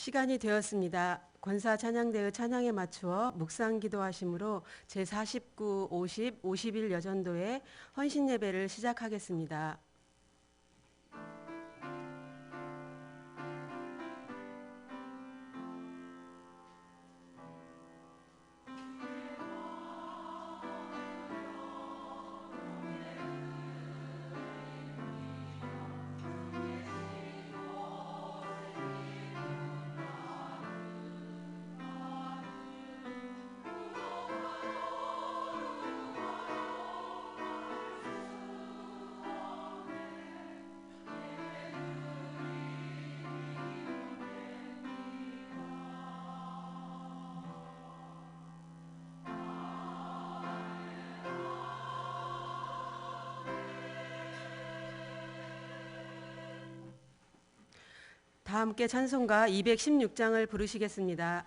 시간이 되었습니다. 권사 찬양대의 찬양에 맞추어 묵상 기도하심으로 제49, 50, 51 여전도의 헌신 예배를 시작하겠습니다. 다 함께 찬송가 216장을 부르시겠습니다.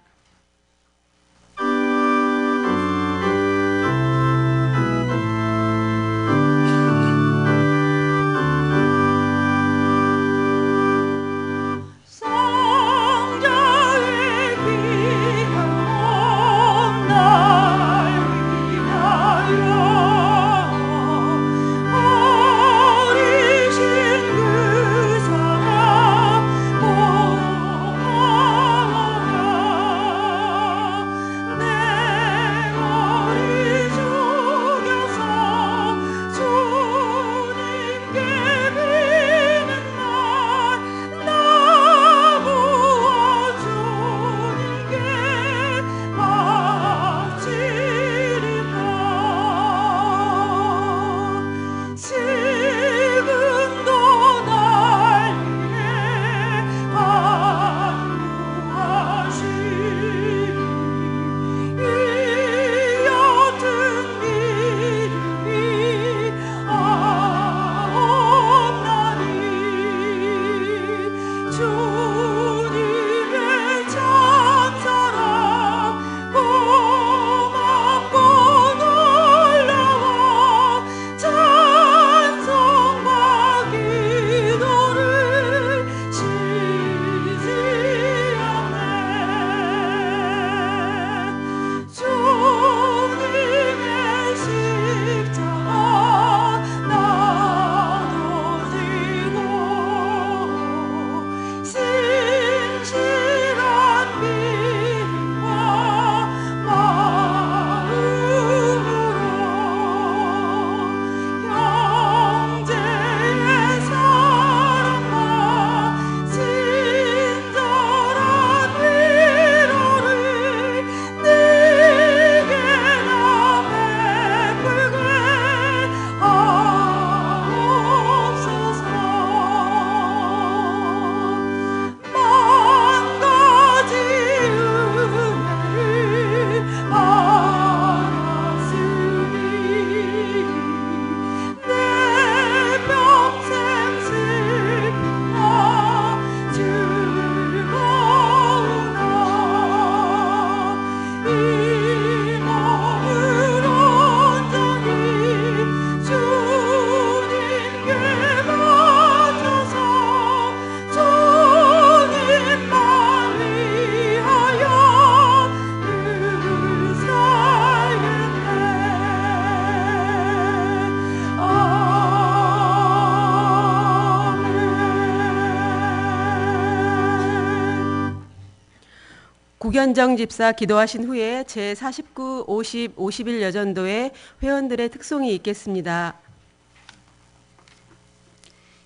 구견정 집사 기도하신 후에 제49, 50, 51 여전도의 회원들의 특송이 있겠습니다.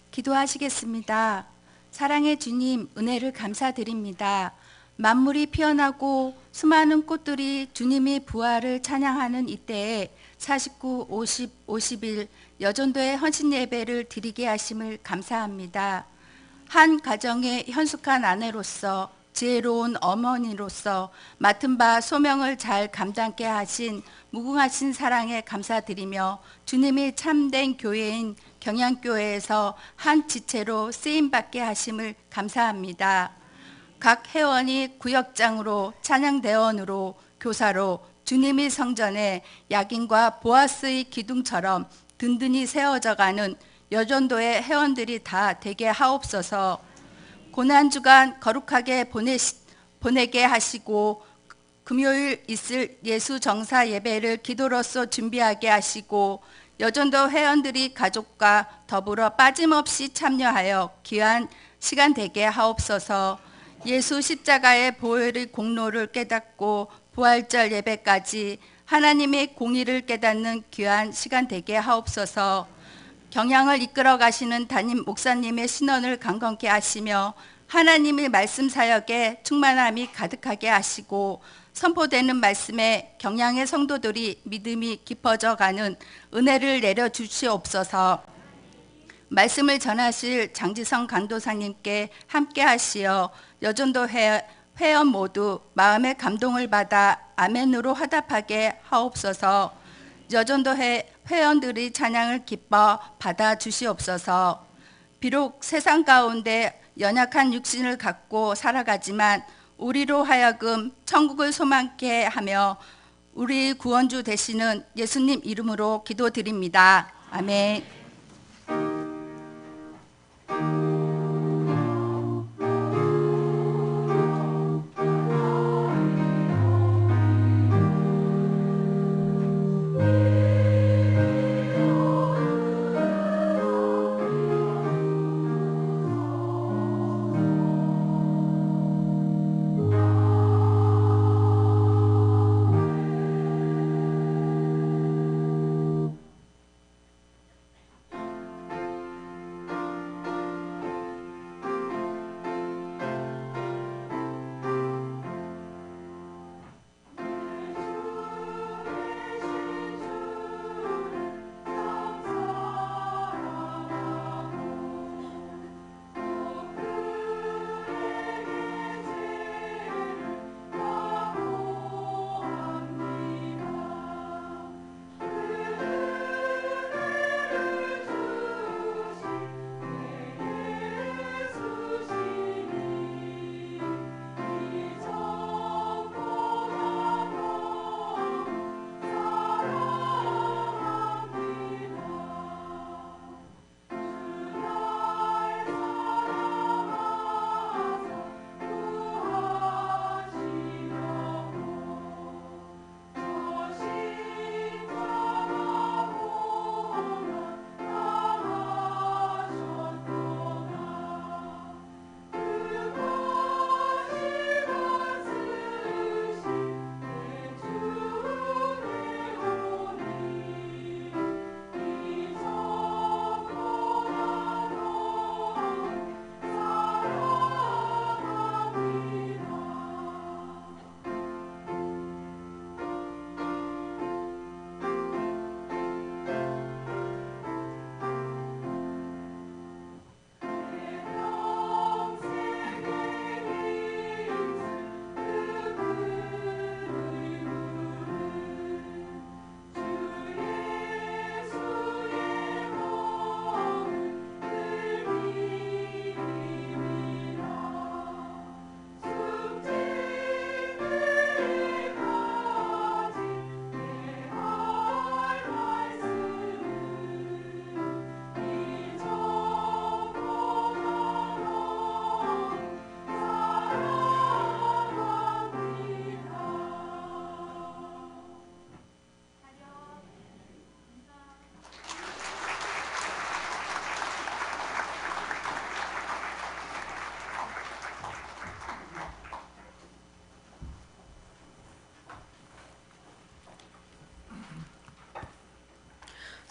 기도하시겠습니다. 사랑의 주님, 은혜를 감사드립니다. 만물이 피어나고 수많은 꽃들이 주님의 부활을 찬양하는 이때에 49, 50, 51 여전도의 헌신 예배를 드리게 하심을 감사합니다. 한 가정의 현숙한 아내로서 지혜로운 어머니로서 맡은 바 소명을 잘 감당케 하신 무궁하신 사랑에 감사드리며 주님의 참된 교회인 경양교회에서 한 지체로 쓰임받게 하심을 감사합니다. 각 회원이 구역장으로 찬양대원으로 교사로 주님의 성전에 야긴과 보아스의 기둥처럼 든든히 세워져가는 여전도의 회원들이 다 되게 하옵소서. 고난주간 거룩하게 보내게 하시고 금요일 있을 예수 정사 예배를 기도로서 준비하게 하시고 여전도 회원들이 가족과 더불어 빠짐없이 참여하여 귀한 시간 되게 하옵소서. 예수 십자가의 보혈의 공로를 깨닫고 부활절 예배까지 하나님의 공의를 깨닫는 귀한 시간 되게 하옵소서. 경향을 이끌어 가시는 담임 목사님의 신원을 강건케 하시며 하나님의 말씀 사역에 충만함이 가득하게 하시고 선포되는 말씀에 경향의 성도들이 믿음이 깊어져 가는 은혜를 내려 주시옵소서. 말씀을 전하실 장지성 강도사님께 함께 하시어 여전도 회원 모두 마음의 감동을 받아 아멘으로 화답하게 하옵소서. 여전도 회원들이 찬양을 기뻐 받아 주시옵소서. 비록 세상 가운데 연약한 육신을 갖고 살아가지만 우리로 하여금 천국을 소망케 하며 우리 구원주 되시는 예수님 이름으로 기도드립니다. 아멘.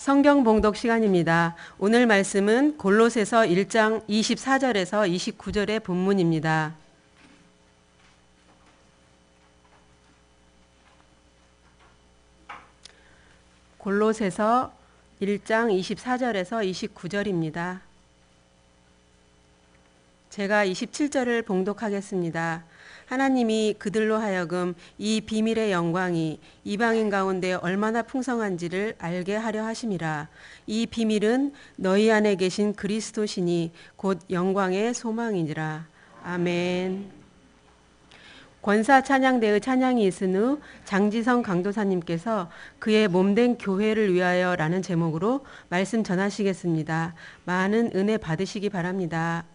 성경 봉독 시간입니다. 오늘 말씀은 골로새서 1장 24절에서 29절의 본문입니다. 골로새서 1장 24절에서 29절입니다. 제가 27절을 봉독하겠습니다. 하나님이 그들로 하여금 이 비밀의 영광이 이방인 가운데 얼마나 풍성한지를 알게 하려 하심이라. 이 비밀은 너희 안에 계신 그리스도시니 곧 영광의 소망이니라. 아멘. 권사 찬양대의 찬양이 있은 후 장지성 강도사님께서 그의 몸된 교회를 위하여 라는 제목으로 말씀 전하시겠습니다. 많은 은혜 받으시기 바랍니다.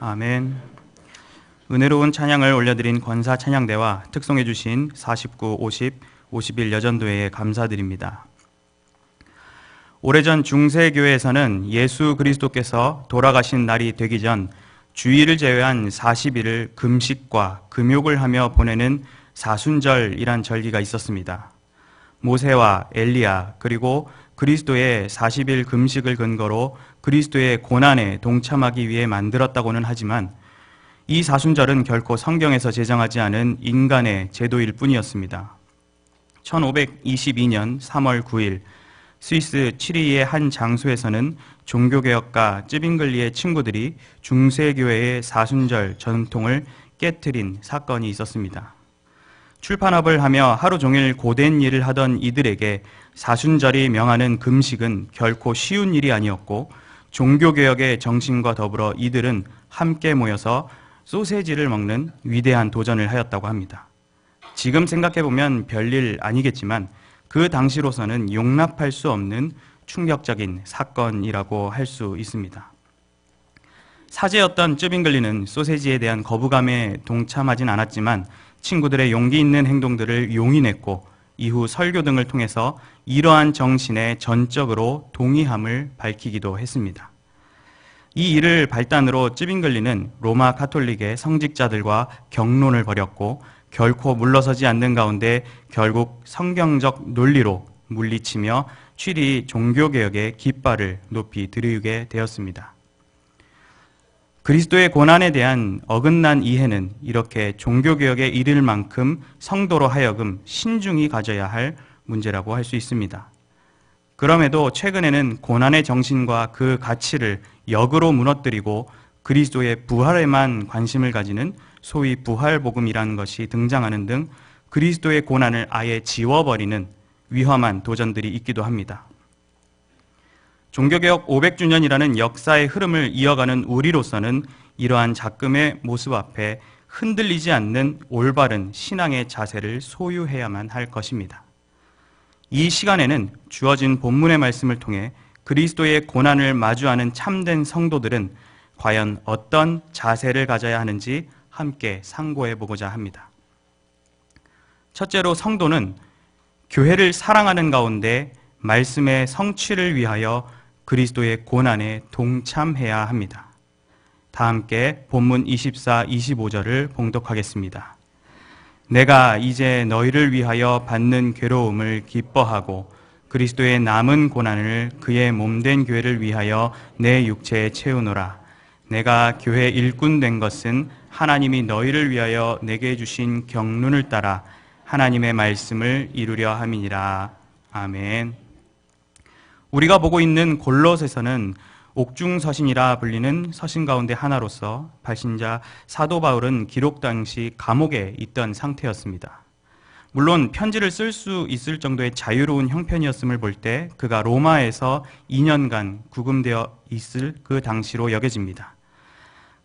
아멘. 은혜로운 찬양을 올려드린 권사 찬양대와 특송해 주신 49, 50, 51 여전도회에 감사드립니다. 오래전 중세교회에서는 예수 그리스도께서 돌아가신 날이 되기 전 주일을 제외한 40일을 금식과 금욕을 하며 보내는 사순절이란 절기가 있었습니다. 모세와 엘리야 그리고 그리스도의 40일 금식을 근거로 그리스도의 고난에 동참하기 위해 만들었다고는 하지만 이 사순절은 결코 성경에서 제정하지 않은 인간의 제도일 뿐이었습니다. 1522년 3월 9일 스위스 취리히의 한 장소에서는 종교개혁가 쯔빙글리의 친구들이 중세교회의 사순절 전통을 깨트린 사건이 있었습니다. 출판업을 하며 하루 종일 고된 일을 하던 이들에게 사순절이 명하는 금식은 결코 쉬운 일이 아니었고 종교개혁의 정신과 더불어 이들은 함께 모여서 소세지를 먹는 위대한 도전을 하였다고 합니다. 지금 생각해보면 별일 아니겠지만 그 당시로서는 용납할 수 없는 충격적인 사건이라고 할 수 있습니다. 사제였던 쯔빙글리는 소세지에 대한 거부감에 동참하진 않았지만 친구들의 용기 있는 행동들을 용인했고 이후 설교 등을 통해서 이러한 정신에 전적으로 동의함을 밝히기도 했습니다. 이 일을 발단으로 쯔빙글리는 로마 가톨릭의 성직자들과 경론을 벌였고 결코 물러서지 않는 가운데 결국 성경적 논리로 물리치며 취리 종교개혁의 깃발을 높이 들이우게 되었습니다. 그리스도의 고난에 대한 어긋난 이해는 이렇게 종교개혁에 이를 만큼 성도로 하여금 신중히 가져야 할 문제라고 할 수 있습니다. 그럼에도 최근에는 고난의 정신과 그 가치를 역으로 무너뜨리고 그리스도의 부활에만 관심을 가지는 소위 부활복음이라는 것이 등장하는 등 그리스도의 고난을 아예 지워버리는 위험한 도전들이 있기도 합니다. 종교개혁 500주년이라는 역사의 흐름을 이어가는 우리로서는 이러한 작금의 모습 앞에 흔들리지 않는 올바른 신앙의 자세를 소유해야만 할 것입니다. 이 시간에는 주어진 본문의 말씀을 통해 그리스도의 고난을 마주하는 참된 성도들은 과연 어떤 자세를 가져야 하는지 함께 상고해 보고자 합니다. 첫째로 성도는 교회를 사랑하는 가운데 말씀의 성취를 위하여 그리스도의 고난에 동참해야 합니다. 다 함께 본문 24, 25절을 봉독하겠습니다. 내가 이제 너희를 위하여 받는 괴로움을 기뻐하고 그리스도의 남은 고난을 그의 몸된 교회를 위하여 내 육체에 채우노라. 내가 교회 일꾼 된 것은 하나님이 너희를 위하여 내게 주신 경륜을 따라 하나님의 말씀을 이루려 함이니라. 아멘. 우리가 보고 있는 골로새서는 옥중서신이라 불리는 서신 가운데 하나로서 발신자 사도 바울은 기록 당시 감옥에 있던 상태였습니다. 물론 편지를 쓸 수 있을 정도의 자유로운 형편이었음을 볼 때 그가 로마에서 2년간 구금되어 있을 그 당시로 여겨집니다.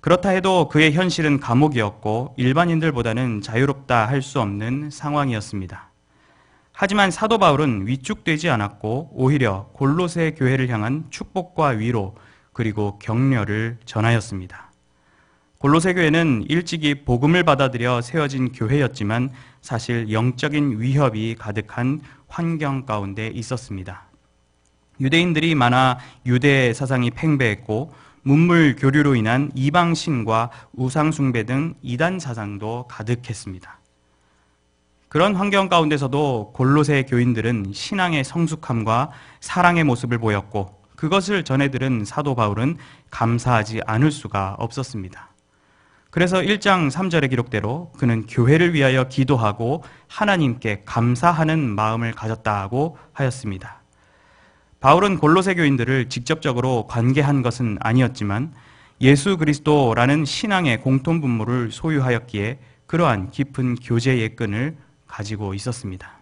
그렇다 해도 그의 현실은 감옥이었고 일반인들보다는 자유롭다 할 수 없는 상황이었습니다. 하지만 사도 바울은 위축되지 않았고 오히려 골로새 교회를 향한 축복과 위로 그리고 격려를 전하였습니다. 골로새 교회는 일찍이 복음을 받아들여 세워진 교회였지만 사실 영적인 위협이 가득한 환경 가운데 있었습니다. 유대인들이 많아 유대 사상이 팽배했고 문물 교류로 인한 이방신과 우상숭배 등 이단 사상도 가득했습니다. 그런 환경 가운데서도 골로새 교인들은 신앙의 성숙함과 사랑의 모습을 보였고 그것을 전해들은 사도 바울은 감사하지 않을 수가 없었습니다. 그래서 1장 3절의 기록대로 그는 교회를 위하여 기도하고 하나님께 감사하는 마음을 가졌다고 하였습니다. 바울은 골로새 교인들을 직접적으로 관계한 것은 아니었지만 예수 그리스도라는 신앙의 공통분모를 소유하였기에 그러한 깊은 교제의 끈을 가지고 있었습니다.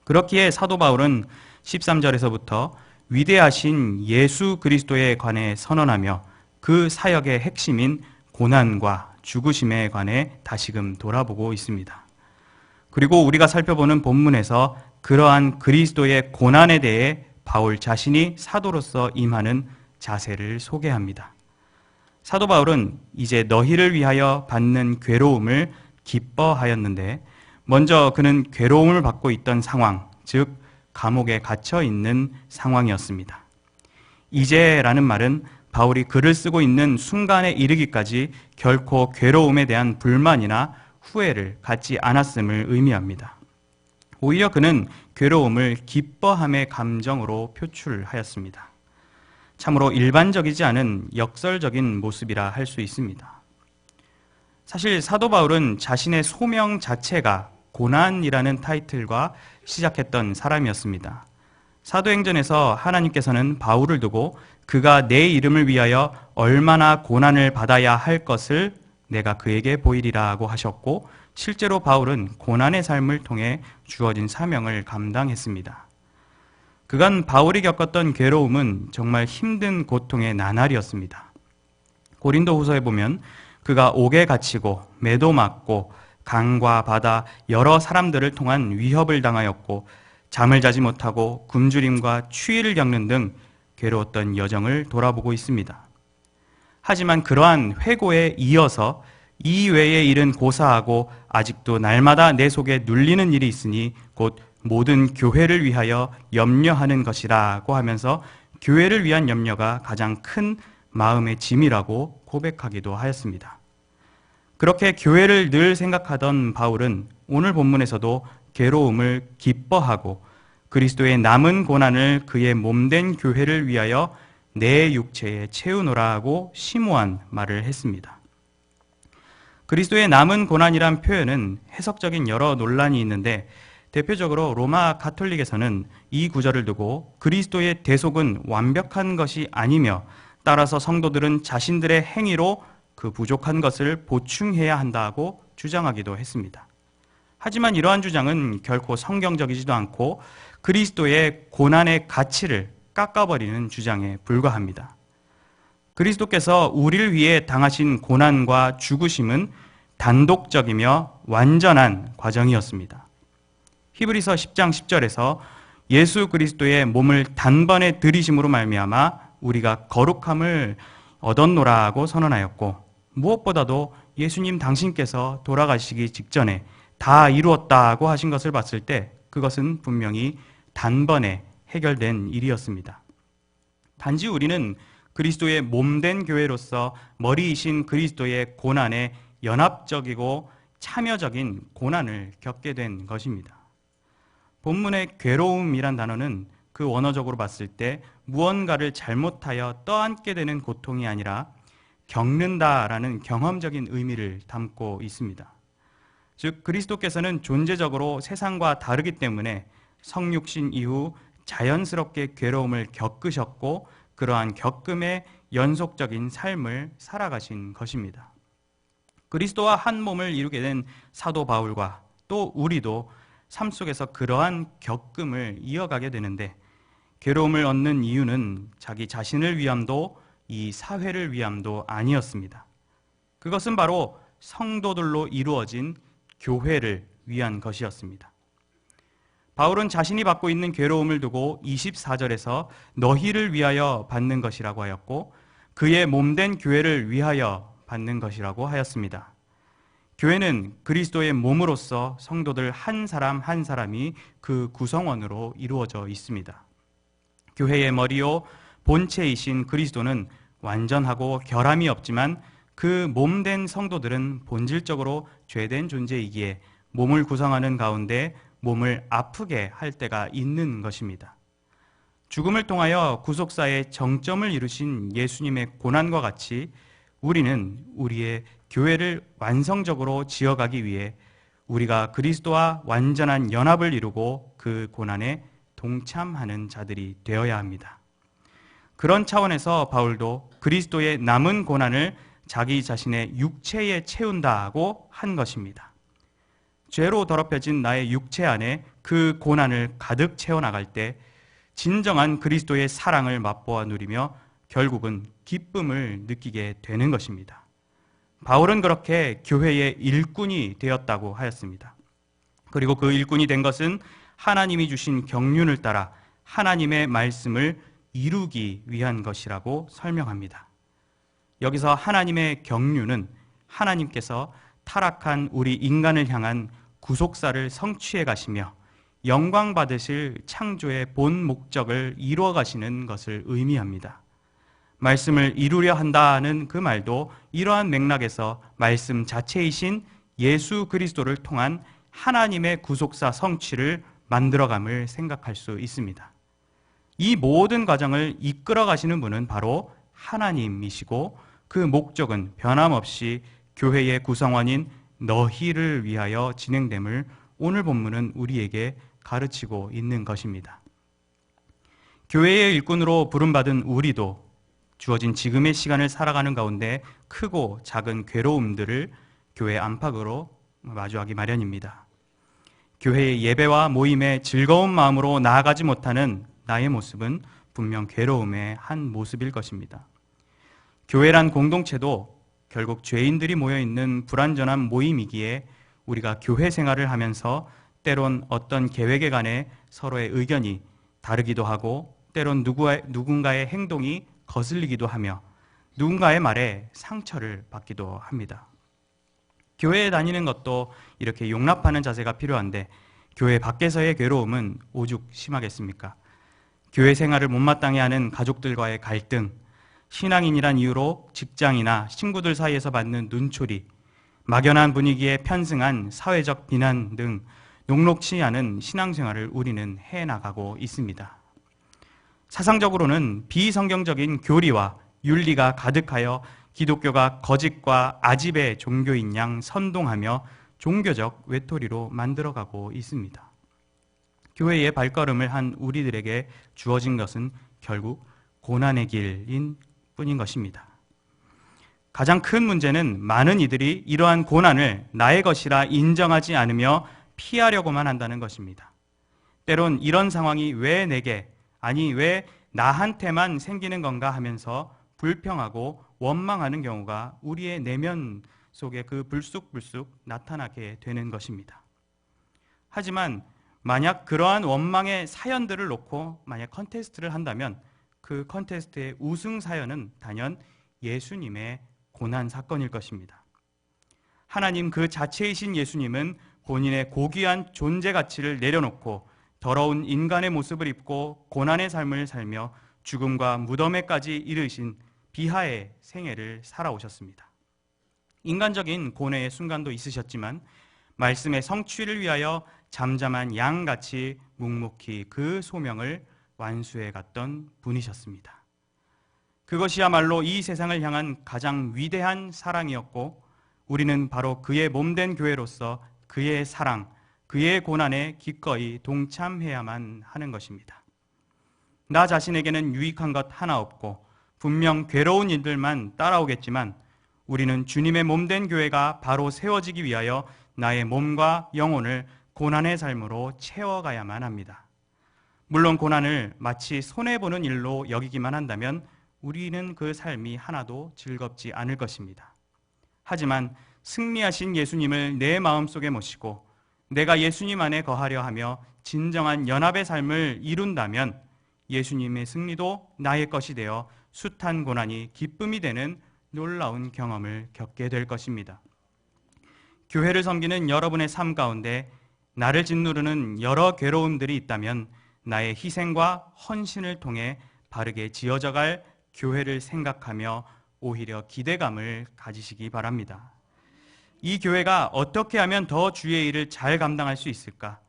그렇기에 사도 바울은 13절에서부터 위대하신 예수 그리스도에 관해 선언하며 그 사역의 핵심인 고난과 죽으심에 관해 다시금 돌아보고 있습니다. 그리고 우리가 살펴보는 본문에서 그러한 그리스도의 고난에 대해 바울 자신이 사도로서 임하는 자세를 소개합니다. 사도 바울은 이제 너희를 위하여 받는 괴로움을 기뻐하였는데 먼저 그는 괴로움을 받고 있던 상황, 즉 감옥에 갇혀 있는 상황이었습니다. 이제라는 말은 바울이 글을 쓰고 있는 순간에 이르기까지 결코 괴로움에 대한 불만이나 후회를 갖지 않았음을 의미합니다. 오히려 그는 괴로움을 기뻐함의 감정으로 표출하였습니다. 참으로 일반적이지 않은 역설적인 모습이라 할 수 있습니다. 사실 사도 바울은 자신의 소명 자체가 고난이라는 타이틀과 시작했던 사람이었습니다. 사도행전에서 하나님께서는 바울을 두고 그가 내 이름을 위하여 얼마나 고난을 받아야 할 것을 내가 그에게 보이리라고 하셨고, 실제로 바울은 고난의 삶을 통해 주어진 사명을 감당했습니다. 그간 바울이 겪었던 괴로움은 정말 힘든 고통의 나날이었습니다. 고린도후서에 보면 그가 옥에 갇히고 매도 맞고 강과 바다 여러 사람들을 통한 위협을 당하였고 잠을 자지 못하고 굶주림과 추위를 겪는 등 괴로웠던 여정을 돌아보고 있습니다. 하지만 그러한 회고에 이어서 이 외의 일은 고사하고 아직도 날마다 내 속에 눌리는 일이 있으니 곧 모든 교회를 위하여 염려하는 것이라고 하면서 교회를 위한 염려가 가장 큰 마음의 짐이라고 고백하기도 하였습니다. 그렇게 교회를 늘 생각하던 바울은 오늘 본문에서도 괴로움을 기뻐하고 그리스도의 남은 고난을 그의 몸된 교회를 위하여 내 육체에 채우노라고 심오한 말을 했습니다. 그리스도의 남은 고난이란 표현은 해석적인 여러 논란이 있는데 대표적으로 로마 가톨릭에서는 이 구절을 두고 그리스도의 대속은 완벽한 것이 아니며 따라서 성도들은 자신들의 행위로 그 부족한 것을 보충해야 한다고 주장하기도 했습니다. 하지만 이러한 주장은 결코 성경적이지도 않고 그리스도의 고난의 가치를 깎아버리는 주장에 불과합니다. 그리스도께서 우리를 위해 당하신 고난과 죽으심은 단독적이며 완전한 과정이었습니다. 히브리서 10장 10절에서 예수 그리스도의 몸을 단번에 들이심으로 말미암아 우리가 거룩함을 얻었노라고 선언하였고, 무엇보다도 예수님 당신께서 돌아가시기 직전에 다 이루었다고 하신 것을 봤을 때 그것은 분명히 단번에 해결된 일이었습니다. 단지 우리는 그리스도의 몸된 교회로서 머리이신 그리스도의 고난에 연합적이고 참여적인 고난을 겪게 된 것입니다. 본문의 괴로움이란 단어는 그 원어적으로 봤을 때 무언가를 잘못하여 떠안게 되는 고통이 아니라 겪는다라는 경험적인 의미를 담고 있습니다. 즉 그리스도께서는 존재적으로 세상과 다르기 때문에 성육신 이후 자연스럽게 괴로움을 겪으셨고 그러한 겪음의 연속적인 삶을 살아가신 것입니다. 그리스도와 한 몸을 이루게 된 사도 바울과 또 우리도 삶 속에서 그러한 겪음을 이어가게 되는데 괴로움을 얻는 이유는 자기 자신을 위함도 이 사회를 위함도 아니었습니다. 그것은 바로 성도들로 이루어진 교회를 위한 것이었습니다. 바울은 자신이 받고 있는 괴로움을 두고 24절에서 너희를 위하여 받는 것이라고 하였고 그의 몸된 교회를 위하여 받는 것이라고 하였습니다. 교회는 그리스도의 몸으로서 성도들 한 사람 한 사람이 그 구성원으로 이루어져 있습니다. 교회의 머리요 본체이신 그리스도는 완전하고 결함이 없지만 그 몸된 성도들은 본질적으로 죄된 존재이기에 몸을 구성하는 가운데 몸을 아프게 할 때가 있는 것입니다. 죽음을 통하여 구속사의 정점을 이루신 예수님의 고난과 같이 우리는 우리의 교회를 완성적으로 지어가기 위해 우리가 그리스도와 완전한 연합을 이루고 그 고난에 동참하는 자들이 되어야 합니다. 그런 차원에서 바울도 그리스도의 남은 고난을 자기 자신의 육체에 채운다고 한 것입니다. 죄로 더럽혀진 나의 육체 안에 그 고난을 가득 채워나갈 때 진정한 그리스도의 사랑을 맛보아 누리며 결국은 기쁨을 느끼게 되는 것입니다. 바울은 그렇게 교회의 일꾼이 되었다고 하였습니다. 그리고 그 일꾼이 된 것은 하나님이 주신 경륜을 따라 하나님의 말씀을 이루기 위한 것이라고 설명합니다. 여기서 하나님의 경륜은 하나님께서 타락한 우리 인간을 향한 구속사를 성취해 가시며 영광 받으실 창조의 본 목적을 이루어 가시는 것을 의미합니다. 말씀을 이루려 한다는 그 말도 이러한 맥락에서 말씀 자체이신 예수 그리스도를 통한 하나님의 구속사 성취를 만들어감을 생각할 수 있습니다. 이 모든 과정을 이끌어 가시는 분은 바로 하나님이시고 그 목적은 변함없이 교회의 구성원인 너희를 위하여 진행됨을 오늘 본문은 우리에게 가르치고 있는 것입니다. 교회의 일꾼으로 부름받은 우리도 주어진 지금의 시간을 살아가는 가운데 크고 작은 괴로움들을 교회 안팎으로 마주하기 마련입니다. 교회의 예배와 모임에 즐거운 마음으로 나아가지 못하는 나의 모습은 분명 괴로움의 한 모습일 것입니다. 교회란 공동체도 결국 죄인들이 모여있는 불완전한 모임이기에 우리가 교회 생활을 하면서 때론 어떤 계획에 관해 서로의 의견이 다르기도 하고 때론 누군가의 행동이 거슬리기도 하며 누군가의 말에 상처를 받기도 합니다. 교회에 다니는 것도 이렇게 용납하는 자세가 필요한데 교회 밖에서의 괴로움은 오죽 심하겠습니까? 교회 생활을 못마땅해 하는 가족들과의 갈등, 신앙인이란 이유로 직장이나 친구들 사이에서 받는 눈초리, 막연한 분위기에 편승한 사회적 비난 등 녹록치 않은 신앙생활을 우리는 해나가고 있습니다. 사상적으로는 비성경적인 교리와 윤리가 가득하여 기독교가 거짓과 아집의 종교인 양 선동하며 종교적 외톨이로 만들어가고 있습니다. 교회의 발걸음을 한 우리들에게 주어진 것은 결국 고난의 길인 뿐인 것입니다. 가장 큰 문제는 많은 이들이 이러한 고난을 나의 것이라 인정하지 않으며 피하려고만 한다는 것입니다. 때론 이런 상황이 왜 내게, 아니 왜 나한테만 생기는 건가 하면서 불평하고 원망하는 경우가 우리의 내면 속에 그 불쑥불쑥 나타나게 되는 것입니다. 하지만 만약 그러한 원망의 사연들을 놓고 만약 컨테스트를 한다면 그 컨테스트의 우승 사연은 단연 예수님의 고난 사건일 것입니다. 하나님 그 자체이신 예수님은 본인의 고귀한 존재 가치를 내려놓고 더러운 인간의 모습을 입고 고난의 삶을 살며 죽음과 무덤에까지 이르신 비하의 생애를 살아오셨습니다. 인간적인 고뇌의 순간도 있으셨지만 말씀의 성취를 위하여 잠잠한 양같이 묵묵히 그 소명을 완수해 갔던 분이셨습니다. 그것이야말로 이 세상을 향한 가장 위대한 사랑이었고 우리는 바로 그의 몸된 교회로서 그의 사랑, 그의 고난에 기꺼이 동참해야만 하는 것입니다. 나 자신에게는 유익한 것 하나 없고 분명 괴로운 일들만 따라오겠지만 우리는 주님의 몸된 교회가 바로 세워지기 위하여 나의 몸과 영혼을 고난의 삶으로 채워가야만 합니다. 물론 고난을 마치 손해보는 일로 여기기만 한다면 우리는 그 삶이 하나도 즐겁지 않을 것입니다. 하지만 승리하신 예수님을 내 마음속에 모시고 내가 예수님 안에 거하려 하며 진정한 연합의 삶을 이룬다면 예수님의 승리도 나의 것이 되어 숱한 고난이 기쁨이 되는 놀라운 경험을 겪게 될 것입니다. 교회를 섬기는 여러분의 삶 가운데 나를 짓누르는 여러 괴로움들이 있다면 나의 희생과 헌신을 통해 바르게 지어져갈 교회를 생각하며 오히려 기대감을 가지시기 바랍니다. 이 교회가 어떻게 하면 더 주의 일을 잘 감당할 수 있을까?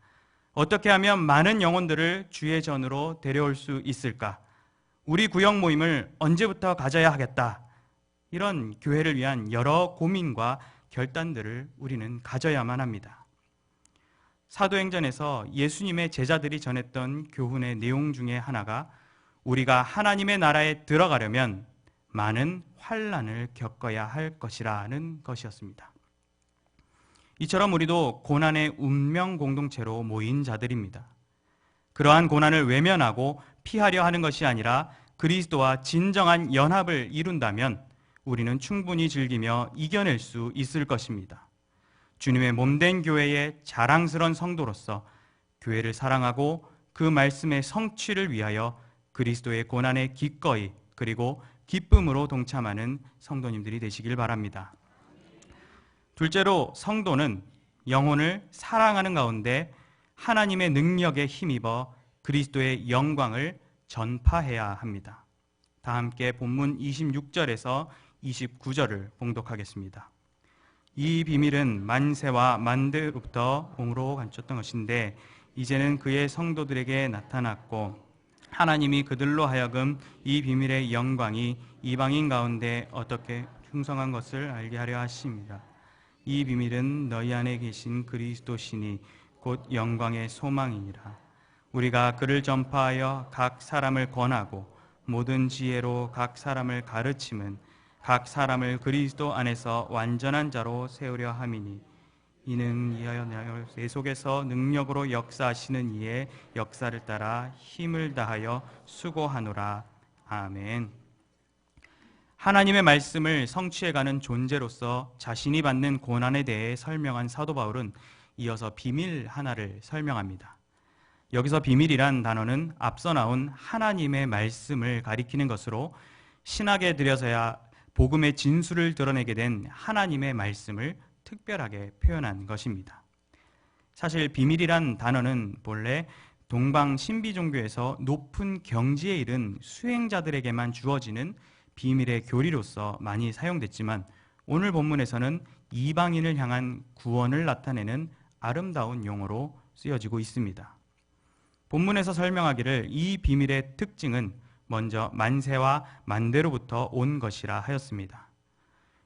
어떻게 하면 많은 영혼들을 주의 전으로 데려올 수 있을까? 우리 구역 모임을 언제부터 가져야 하겠다. 이런 교회를 위한 여러 고민과 결단들을 우리는 가져야만 합니다. 사도행전에서 예수님의 제자들이 전했던 교훈의 내용 중에 하나가 우리가 하나님의 나라에 들어가려면 많은 환난을 겪어야 할 것이라는 것이었습니다. 이처럼 우리도 고난의 운명 공동체로 모인 자들입니다. 그러한 고난을 외면하고 피하려 하는 것이 아니라 그리스도와 진정한 연합을 이룬다면 우리는 충분히 즐기며 이겨낼 수 있을 것입니다. 주님의 몸된 교회의 자랑스러운 성도로서 교회를 사랑하고 그 말씀의 성취를 위하여 그리스도의 고난에 기꺼이 그리고 기쁨으로 동참하는 성도님들이 되시길 바랍니다. 둘째로 성도는 영혼을 사랑하는 가운데 하나님의 능력에 힘입어 그리스도의 영광을 전파해야 합니다. 다 함께 본문 26절에서 29절을 봉독하겠습니다. 이 비밀은 만세와 만대로부터 공으로 감췄던 것인데 이제는 그의 성도들에게 나타났고 하나님이 그들로 하여금 이 비밀의 영광이 이방인 가운데 어떻게 풍성한 것을 알게 하려 하십니다. 이 비밀은 너희 안에 계신 그리스도시니 곧 영광의 소망이니라. 우리가 그를 전파하여 각 사람을 권하고 모든 지혜로 각 사람을 가르침은 각 사람을 그리스도 안에서 완전한 자로 세우려 함이니 이는 이하여 내 속에서 능력으로 역사하시는 이의 역사를 따라 힘을 다하여 수고하노라. 아멘. 하나님의 말씀을 성취해가는 존재로서 자신이 받는 고난에 대해 설명한 사도 바울은 이어서 비밀 하나를 설명합니다. 여기서 비밀이란 단어는 앞서 나온 하나님의 말씀을 가리키는 것으로 신학에 들여서야 복음의 진수를 드러내게 된 하나님의 말씀을 특별하게 표현한 것입니다. 사실 비밀이란 단어는 본래 동방 신비 종교에서 높은 경지에 이른 수행자들에게만 주어지는 비밀의 교리로서 많이 사용됐지만 오늘 본문에서는 이방인을 향한 구원을 나타내는 아름다운 용어로 쓰여지고 있습니다. 본문에서 설명하기를 이 비밀의 특징은 먼저 만세와 만대로부터 온 것이라 하였습니다.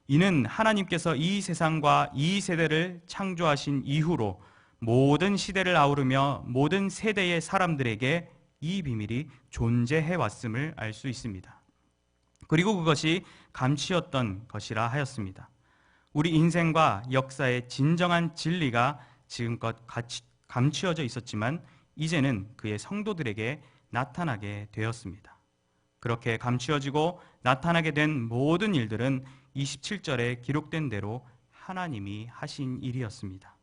이는 하나님께서 이 세상과 이 세대를 창조하신 이후로 모든 시대를 아우르며 모든 세대의 사람들에게 이 비밀이 존재해 왔음을 알 수 있습니다. 그리고 그것이 감추었던 것이라 하였습니다. 우리 인생과 역사의 진정한 진리가 지금껏 감추어져 있었지만 이제는 그의 성도들에게 나타나게 되었습니다. 그렇게 감추어지고 나타나게 된 모든 일들은 27절에 기록된 대로 하나님이 하신 일이었습니다.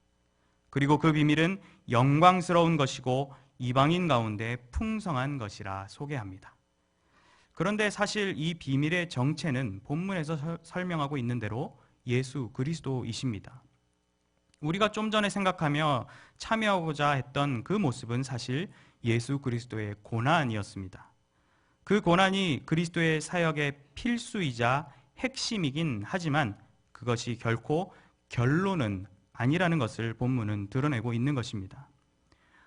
그리고 그 비밀은 영광스러운 것이고 이방인 가운데 풍성한 것이라 소개합니다. 그런데 사실 이 비밀의 정체는 본문에서 설명하고 있는 대로 예수 그리스도이십니다. 우리가 좀 전에 생각하며 참여하고자 했던 그 모습은 사실 예수 그리스도의 고난이었습니다. 그 고난이 그리스도의 사역의 필수이자 핵심이긴 하지만 그것이 결코 결론은 아니라는 것을 본문은 드러내고 있는 것입니다.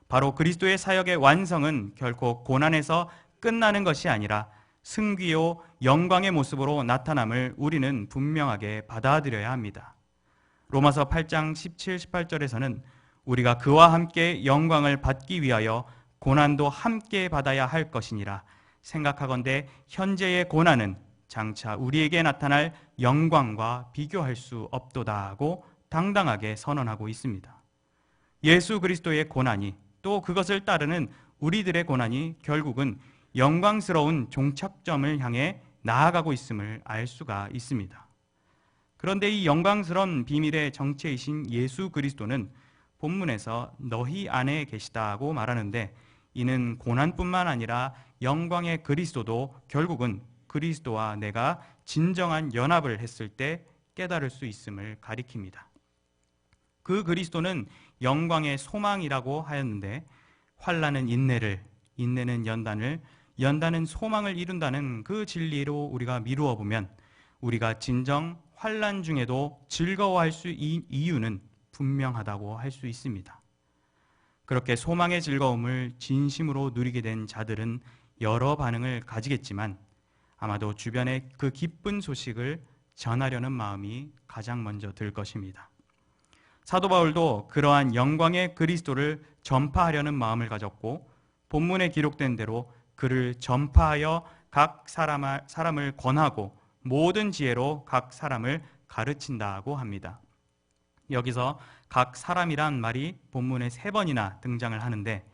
바로 그리스도의 사역의 완성은 결코 고난에서 끝나는 것이 아니라 승귀요 영광의 모습으로 나타남을 우리는 분명하게 받아들여야 합니다. 로마서 8장 17, 18절에서는 우리가 그와 함께 영광을 받기 위하여 고난도 함께 받아야 할 것이니라. 생각하건대 현재의 고난은 장차 우리에게 나타날 영광과 비교할 수 없도다 하고 당당하게 선언하고 있습니다. 예수 그리스도의 고난이 또 그것을 따르는 우리들의 고난이 결국은 영광스러운 종착점을 향해 나아가고 있음을 알 수가 있습니다. 그런데 이 영광스러운 비밀의 정체이신 예수 그리스도는 본문에서 너희 안에 계시다고 말하는데 이는 고난뿐만 아니라 영광의 그리스도도 결국은 그리스도와 내가 진정한 연합을 했을 때 깨달을 수 있음을 가리킵니다. 그 그리스도는 영광의 소망이라고 하였는데 환난은 인내를, 인내는 연단을, 연단은 소망을 이룬다는 그 진리로 우리가 미루어 보면 우리가 진정 환난 중에도 즐거워할 수 있는 이유는 분명하다고 할 수 있습니다. 그렇게 소망의 즐거움을 진심으로 누리게 된 자들은 여러 반응을 가지겠지만 아마도 주변에 그 기쁜 소식을 전하려는 마음이 가장 먼저 들 것입니다. 사도 바울도 그러한 영광의 그리스도를 전파하려는 마음을 가졌고 본문에 기록된 대로 그를 전파하여 각 사람을 권하고 모든 지혜로 각 사람을 가르친다고 합니다. 여기서 각 사람이란 말이 본문에 3번이나 등장을 하는데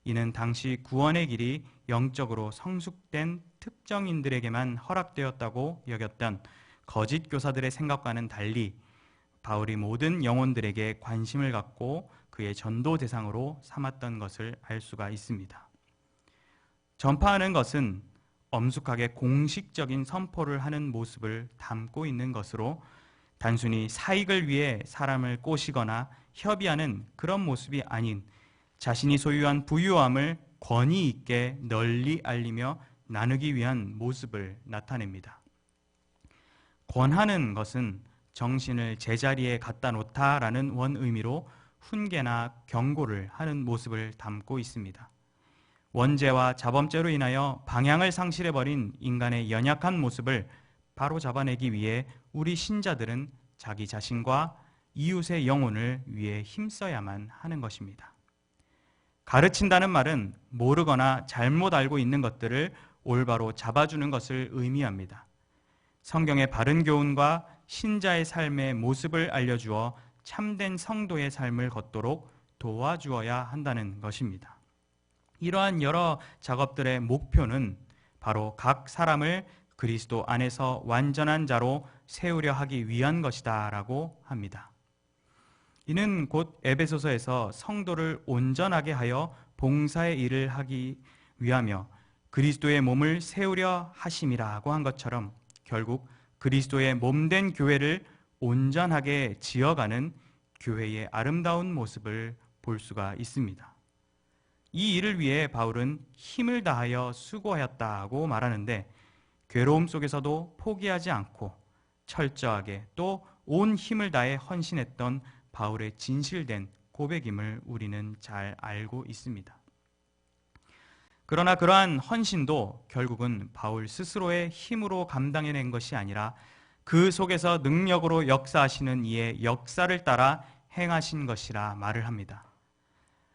이는 당시 구원의 길이 영적으로 성숙된 특정인들에게만 허락되었다고 여겼던 거짓 교사들의 생각과는 달리 바울이 모든 영혼들에게 관심을 갖고 그의 전도 대상으로 삼았던 것을 알 수가 있습니다. 전파하는 것은 엄숙하게 공식적인 선포를 하는 모습을 담고 있는 것으로 단순히 사익을 위해 사람을 꼬시거나 협의하는 그런 모습이 아닌 자신이 소유한 부유함을 권위 있게 널리 알리며 나누기 위한 모습을 나타냅니다. 권하는 것은 정신을 제자리에 갖다 놓다라는 원의미로 훈계나 경고를 하는 모습을 담고 있습니다. 원죄와 자범죄로 인하여 방향을 상실해버린 인간의 연약한 모습을 바로 잡아내기 위해 우리 신자들은 자기 자신과 이웃의 영혼을 위해 힘써야만 하는 것입니다. 가르친다는 말은 모르거나 잘못 알고 있는 것들을 올바로 잡아주는 것을 의미합니다. 성경의 바른 교훈과 신자의 삶의 모습을 알려주어 참된 성도의 삶을 걷도록 도와주어야 한다는 것입니다. 이러한 여러 작업들의 목표는 바로 각 사람을 그리스도 안에서 완전한 자로 세우려 하기 위한 것이다 라고 합니다. 이는 곧 에베소서에서 성도를 온전하게 하여 봉사의 일을 하기 위하며 그리스도의 몸을 세우려 하심이라고 한 것처럼 결국 그리스도의 몸된 교회를 온전하게 지어가는 교회의 아름다운 모습을 볼 수가 있습니다. 이 일을 위해 바울은 힘을 다하여 수고하였다고 말하는데 괴로움 속에서도 포기하지 않고 철저하게 또 온 힘을 다해 헌신했던 바울의 진실된 고백임을 우리는 잘 알고 있습니다. 그러나 그러한 헌신도 결국은 바울 스스로의 힘으로 감당해낸 것이 아니라 그 속에서 능력으로 역사하시는 이의 역사를 따라 행하신 것이라 말을 합니다.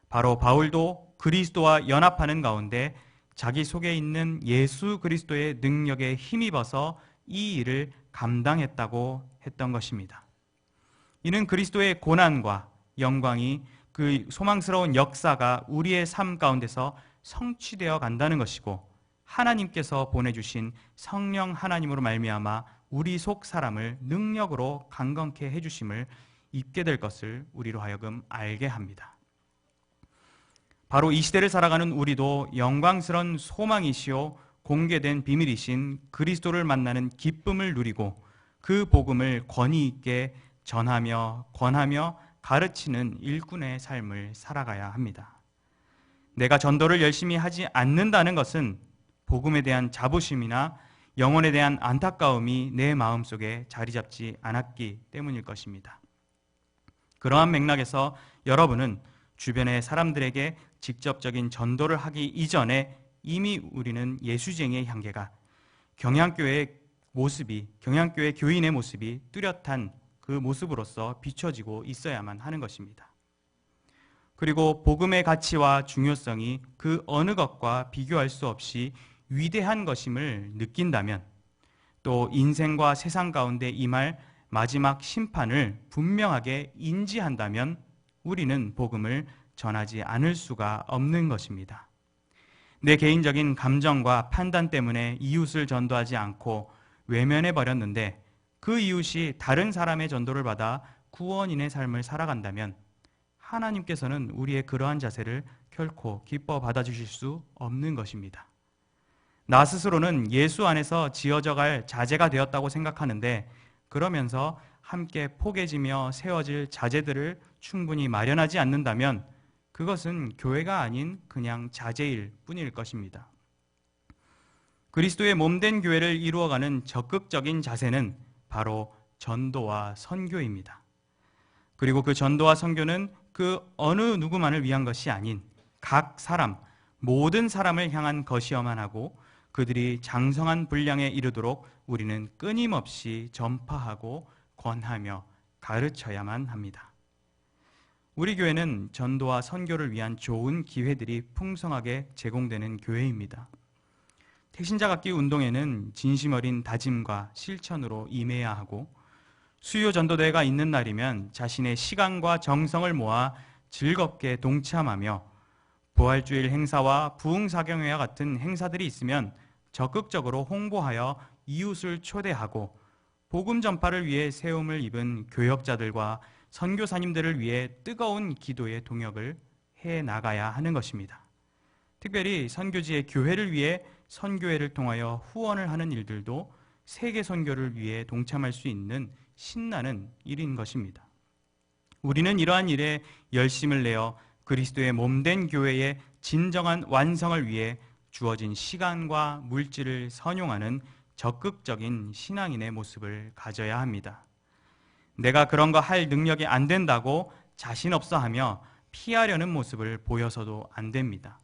바로 바울도 그리스도와 연합하는 가운데 자기 속에 있는 예수 그리스도의 능력에 힘입어서 이 일을 감당했다고 했던 것입니다. 이는 그리스도의 고난과 영광이 그 소망스러운 역사가 우리의 삶 가운데서 성취되어 간다는 것이고 하나님께서 보내주신 성령 하나님으로 말미암아 우리 속 사람을 능력으로 강건케 해주심을 입게 될 것을 우리로 하여금 알게 합니다. 바로 이 시대를 살아가는 우리도 영광스러운 소망이시요 공개된 비밀이신 그리스도를 만나는 기쁨을 누리고 그 복음을 권위 있게 전하며 권하며 가르치는 일꾼의 삶을 살아가야 합니다. 내가 전도를 열심히 하지 않는다는 것은 복음에 대한 자부심이나 영혼에 대한 안타까움이 내 마음속에 자리 잡지 않았기 때문일 것입니다. 그러한 맥락에서 여러분은 주변의 사람들에게 직접적인 전도를 하기 이전에 이미 우리는 예수쟁이의 향기가 경향교회 교인의 모습이 뚜렷한 그 모습으로서 비춰지고 있어야만 하는 것입니다. 그리고 복음의 가치와 중요성이 그 어느 것과 비교할 수 없이 위대한 것임을 느낀다면 또 인생과 세상 가운데 임할 마지막 심판을 분명하게 인지한다면 우리는 복음을 전하지 않을 수가 없는 것입니다. 내 개인적인 감정과 판단 때문에 이웃을 전도하지 않고 외면해버렸는데 그 이웃이 다른 사람의 전도를 받아 구원인의 삶을 살아간다면 하나님께서는 우리의 그러한 자세를 결코 기뻐 받아주실 수 없는 것입니다. 나 스스로는 예수 안에서 지어져 갈 자재가 되었다고 생각하는데 그러면서 함께 포개지며 세워질 자재들을 충분히 마련하지 않는다면 그것은 교회가 아닌 그냥 자재일 뿐일 것입니다. 그리스도의 몸된 교회를 이루어가는 적극적인 자세는 바로 전도와 선교입니다. 그리고 그 전도와 선교는 그 어느 누구만을 위한 것이 아닌 각 사람, 모든 사람을 향한 것이어만 하고 그들이 장성한 분량에 이르도록 우리는 끊임없이 전파하고 권하며 가르쳐야만 합니다. 우리 교회는 전도와 선교를 위한 좋은 기회들이 풍성하게 제공되는 교회입니다. 택신자각기 운동에는 진심 어린 다짐과 실천으로 임해야 하고 수요 전도대회가 있는 날이면 자신의 시간과 정성을 모아 즐겁게 동참하며 부활주일 행사와 부흥사경회와 같은 행사들이 있으면 적극적으로 홍보하여 이웃을 초대하고 복음 전파를 위해 세움을 입은 교역자들과 선교사님들을 위해 뜨거운 기도의 동역을 해 나가야 하는 것입니다. 특별히 선교지의 교회를 위해 선교회를 통하여 후원을 하는 일들도 세계 선교를 위해 동참할 수 있는 신나는 일인 것입니다. 우리는 이러한 일에 열심을 내어 그리스도의 몸된 교회의 진정한 완성을 위해 주어진 시간과 물질을 선용하는 적극적인 신앙인의 모습을 가져야 합니다. 내가 그런 거 할 능력이 안 된다고 자신 없어 하며 피하려는 모습을 보여서도 안 됩니다.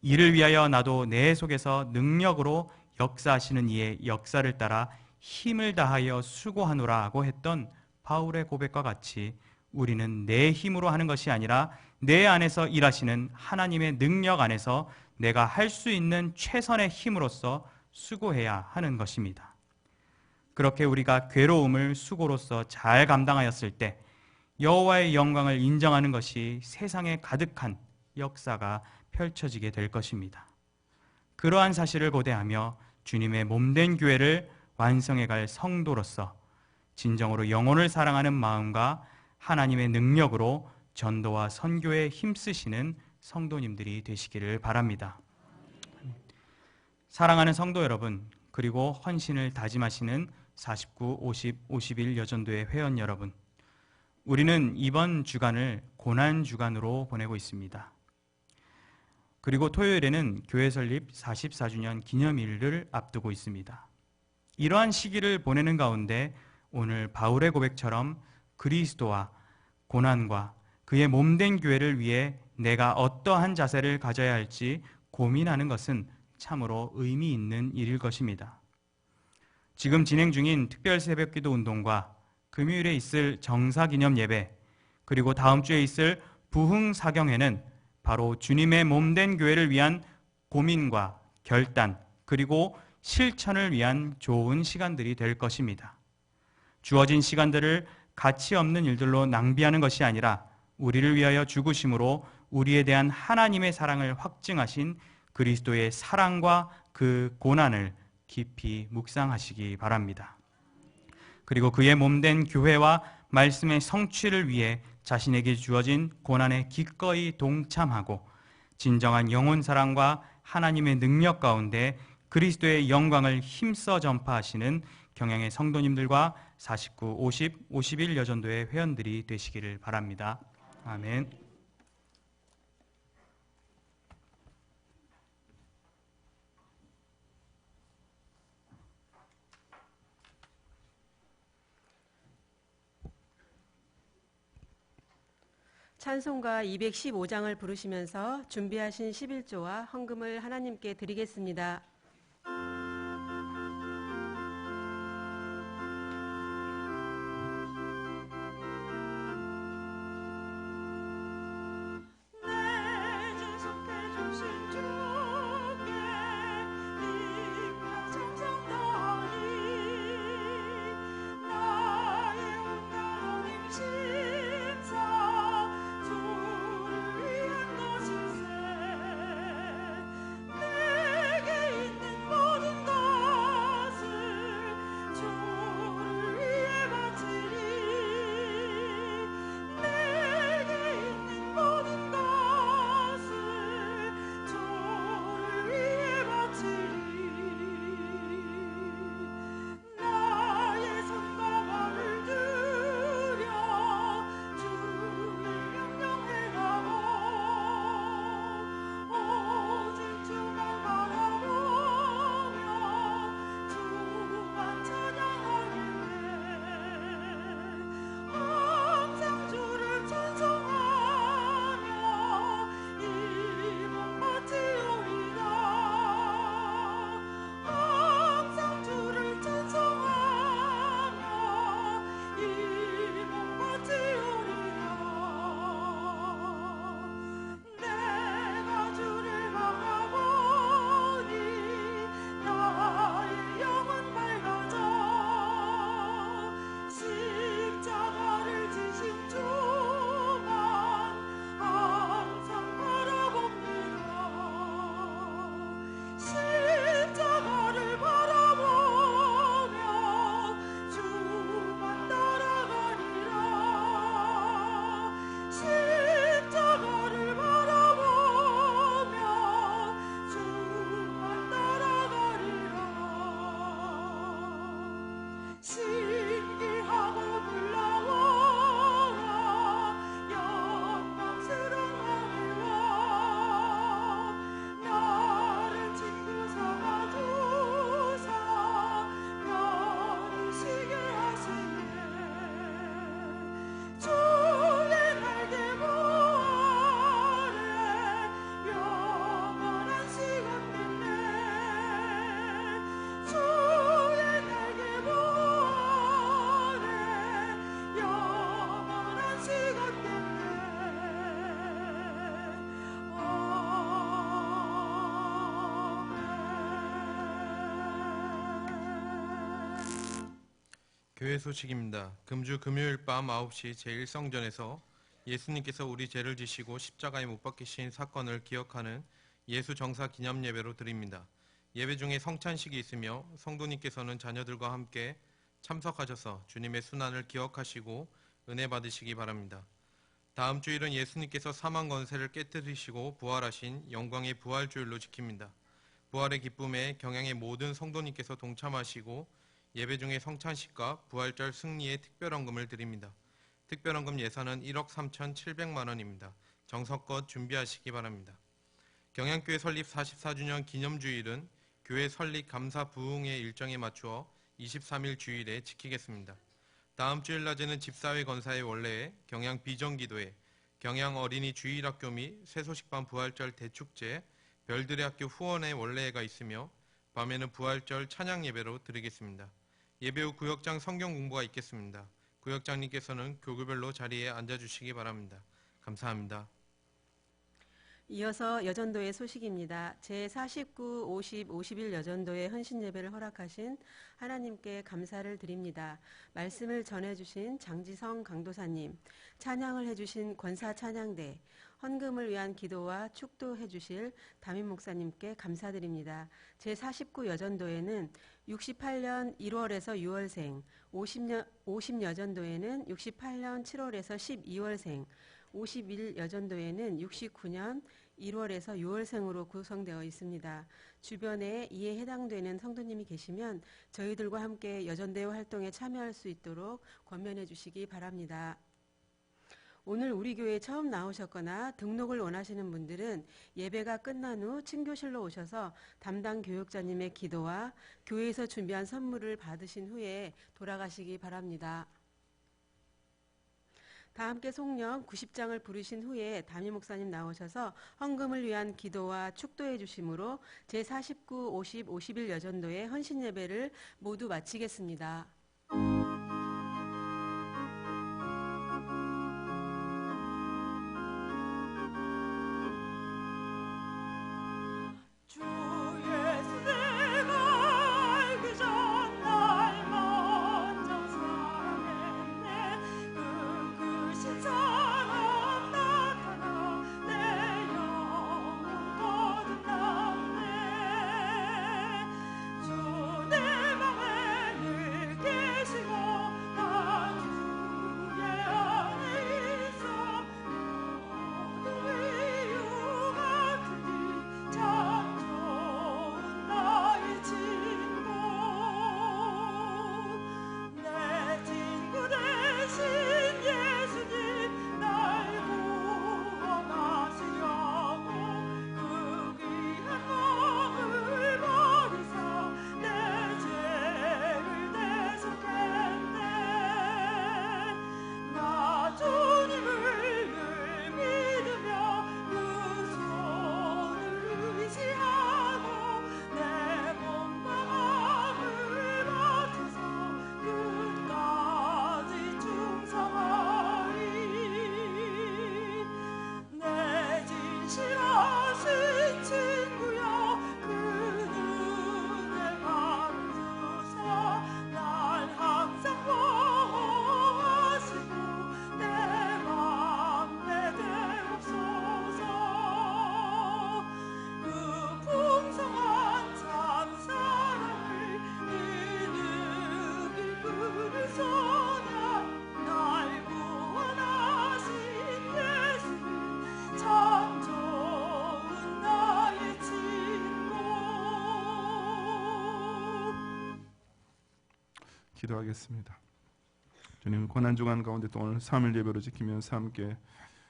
이를 위하여 나도 내 속에서 능력으로 역사하시는 이의 역사를 따라 힘을 다하여 수고하노라고 했던 바울의 고백과 같이 우리는 내 힘으로 하는 것이 아니라 내 안에서 일하시는 하나님의 능력 안에서 내가 할 수 있는 최선의 힘으로써 수고해야 하는 것입니다. 그렇게 우리가 괴로움을 수고로서 잘 감당하였을 때 여호와의 영광을 인정하는 것이 세상에 가득한 역사가 펼쳐지게 될 것입니다. 그러한 사실을 고대하며 주님의 몸된 교회를 완성해갈 성도로서 진정으로 영혼을 사랑하는 마음과 하나님의 능력으로 전도와 선교에 힘쓰시는 성도님들이 되시기를 바랍니다. 사랑하는 성도 여러분, 그리고 헌신을 다짐하시는 49, 50, 51 여전도회 회원 여러분, 우리는 이번 주간을 고난주간으로 보내고 있습니다. 그리고 토요일에는 교회 설립 44주년 기념일을 앞두고 있습니다. 이러한 시기를 보내는 가운데 오늘 바울의 고백처럼 그리스도와 고난과 그의 몸된 교회를 위해 내가 어떠한 자세를 가져야 할지 고민하는 것은 참으로 의미 있는 일일 것입니다. 지금 진행 중인 특별 새벽기도 운동과 금요일에 있을 정사기념 예배, 그리고 다음 주에 있을 부흥사경회는 바로 주님의 몸된 교회를 위한 고민과 결단, 그리고 실천을 위한 좋은 시간들이 될 것입니다. 주어진 시간들을 가치 없는 일들로 낭비하는 것이 아니라 우리를 위하여 죽으심으로 우리에 대한 하나님의 사랑을 확증하신 그리스도의 사랑과 그 고난을 깊이 묵상하시기 바랍니다. 그리고 그의 몸된 교회와 말씀의 성취를 위해 자신에게 주어진 고난에 기꺼이 동참하고 진정한 영혼 사랑과 하나님의 능력 가운데 그리스도의 영광을 힘써 전파하시는 경양의 성도님들과 49, 50, 51 여전도의 회원들이 되시기를 바랍니다. 아멘. 찬송가 215장을 부르시면서 준비하신 11조와 헌금을 하나님께 드리겠습니다. 내게 교회 소식입니다. 금주 금요일 밤 9시 제1성전에서 예수님께서 우리 죄를 지시고 십자가에 못 박히신 사건을 기억하는 예수 정사 기념 예배로 드립니다. 예배 중에 성찬식이 있으며 성도님께서는 자녀들과 함께 참석하셔서 주님의 순환을 기억하시고 은혜 받으시기 바랍니다. 다음 주일은 예수님께서 사망 권세를 깨뜨리시고 부활하신 영광의 부활주일로 지킵니다. 부활의 기쁨에 경양의 모든 성도님께서 동참하시고 예배 중에 성찬식과 부활절 승리의 특별헌금을 드립니다. 특별헌금 예산은 1억 3,700만 원입니다. 정성껏 준비하시기 바랍니다. 경양교회 설립 44주년 기념주일은 교회 설립 감사 부흥의 일정에 맞추어 23일 주일에 지키겠습니다. 다음 주일 낮에는 집사회 건사의 원래회, 경양 비전기도회, 경양 어린이 주일학교 및 새소식반 부활절 대축제, 별들의 학교 후원회 원래회가 있으며 밤에는 부활절 찬양 예배로 드리겠습니다. 예배 후 구역장 성경 공부가 있겠습니다. 구역장님께서는 교구별로 자리에 앉아주시기 바랍니다. 감사합니다. 이어서 여전도의 소식입니다. 제49, 50, 51 여전도의 헌신 예배를 허락하신 하나님께 감사를 드립니다. 말씀을 전해주신 장지성 강도사님, 찬양을 해주신 권사 찬양대, 헌금을 위한 기도와 축도해 주실 담임 목사님께 감사드립니다. 제49 여전도에는 68년 1월에서 6월생, 50 여전도에는 68년 7월에서 12월생, 51 여전도에는 69년 1월에서 6월생으로 구성되어 있습니다. 주변에 이에 해당되는 성도님이 계시면 저희들과 함께 여전대 활동에 참여할 수 있도록 권면해 주시기 바랍니다. 오늘 우리 교회에 처음 나오셨거나 등록을 원하시는 분들은 예배가 끝난 후 친교실로 오셔서 담당 교육자님의 기도와 교회에서 준비한 선물을 받으신 후에 돌아가시기 바랍니다. 다 함께 송령 90장을 부르신 후에 담임 목사님 나오셔서 헌금을 위한 기도와 축도해 주심으로 제49, 50, 51 여전도의 헌신 예배를 모두 마치겠습니다. 기도하겠습니다. 주님, 고난주간 가운데 또 오늘 3일 예배로 지키면서 함께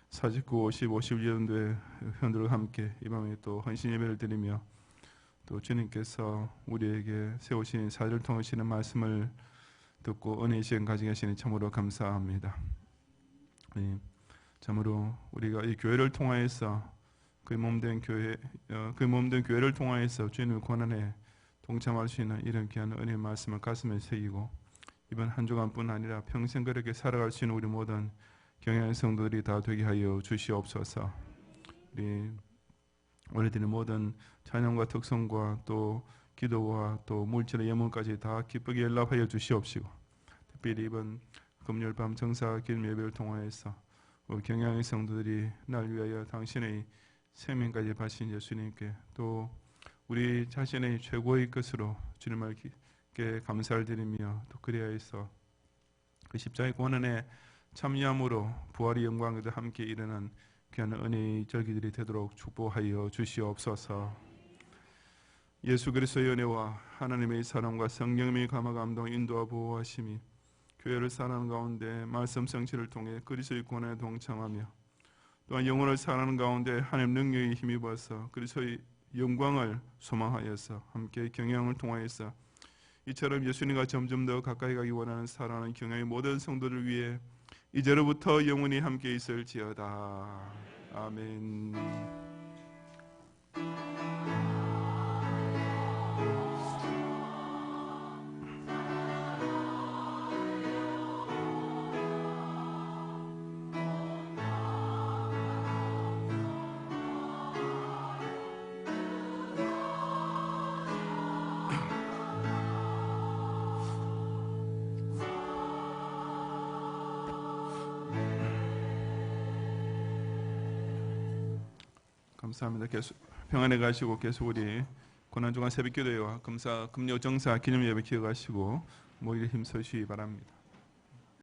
49, 50, 51년도의 현들과 함께 이 밤에 또 헌신 예배를 드리며 또 주님께서 우리에게 세우신 사절을 통하시는 말씀을 듣고 은혜의 시간 가지게 하시니 참으로 감사합니다. 참으로 우리가 이 교회를 통하여서 그 몸된 교회를 통하여서 주님의 고난에 동참할 수 있는 이런 귀한 은혜의 말씀을 가슴에 새기고 이번 한 주간뿐 아니라 평생 그렇게 살아갈 수 있는 우리 모든 경양의 성도들이 다 되게 하여 주시옵소서. 우리 원래드린 모든 찬양과 특성과 또 기도와 또 물질의 예물까지 다 기쁘게 연락하여 주시옵시고 특별히 이번 금요일 밤 정사 기념 예배를 통하여서 우리 경양의 성도들이 날 위하여 당신의 생명까지 바친 예수님께 또 우리 자신의 최고의 것으로 주님께 감사를 드리며 또 그리하여서 그 십자가의 고난에 참여함으로 부활의 영광에도 함께 일어난 귀한 은혜의 절기들이 되도록 축복하여 주시옵소서. 예수 그리스도의 은혜와 하나님의 사랑과 성령의 감화 감동 인도와 보호하심이 교회를 사랑하는 가운데 말씀 성취를 통해 그리스도의 고난에 동참하며 또한 영혼을 사랑하는 가운데 하나님 능력에 힘입어서 그리스도의 영광을 소망하여서 함께 경영을 통하여서 이처럼 예수님과 점점 더 가까이 가기 원하는 사랑하는 경영의 모든 성도를 위해 이제로부터 영원히 함께 있을지어다. 아멘. 감사합니다. 계속 평안에 가시고 계속 우리 고난주간 새벽기도회와 금요 정사 기념 예배 기억하시고 모이를 힘쓰시기 바랍니다.